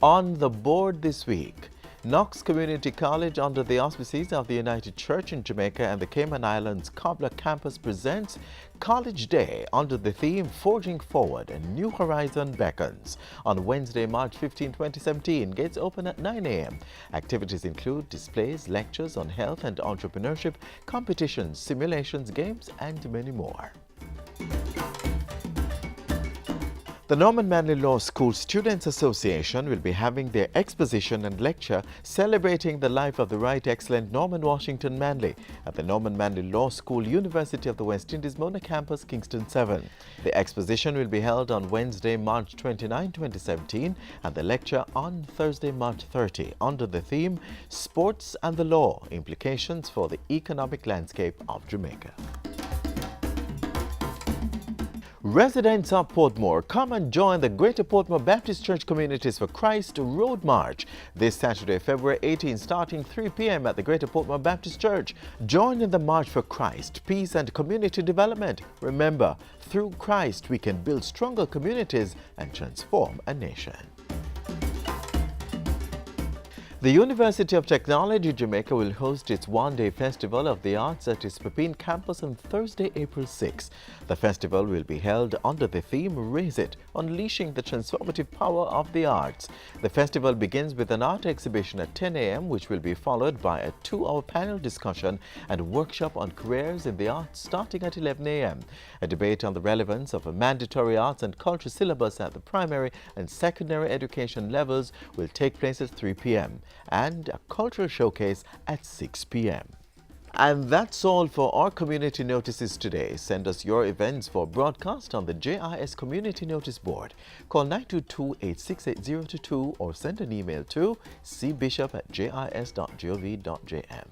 On the board this week, Knox Community College, under the auspices of the United Church in Jamaica and the Cayman Islands Cobbler Campus, presents College Day under the theme Forging Forward, a New Horizon Beckons on Wednesday, March 15, 2017. Gates open at 9 a.m. Activities include displays, lectures on health and entrepreneurship, competitions, simulations, games, and many more. The Norman Manley Law School Students Association will be having their exposition and lecture celebrating the life of the Right Excellent Norman Washington Manley at the Norman Manley Law School, University of the West Indies, Mona Campus, Kingston 7. The exposition will be held on Wednesday, March 29, 2017, and the lecture on Thursday, March 30, under the theme Sports and the Law, Implications for the Economic Landscape of Jamaica. Residents of Portmore, come and join the Greater Portmore Baptist Church Communities for Christ Road March this Saturday, February 18, starting 3 p.m. at the Greater Portmore Baptist Church. Join in the March for Christ, peace and community development. Remember, through Christ we can build stronger communities and transform a nation. The University of Technology Jamaica will host its one-day Festival of the Arts at its Pepin campus on Thursday, April 6. The festival will be held under the theme Raise It, Unleashing the Transformative Power of the Arts. The festival begins with an art exhibition at 10 a.m. which will be followed by a 2-hour panel discussion and workshop on careers in the arts starting at 11 a.m. A debate on the relevance of a mandatory arts and culture syllabus at the primary and secondary education levels will take place at 3 p.m. and a cultural showcase at 6 p.m. And that's all for our community notices today. Send us your events for broadcast on the JIS Community Notice Board. Call 922-868-022 or send an email to cbishop@jis.gov.jm.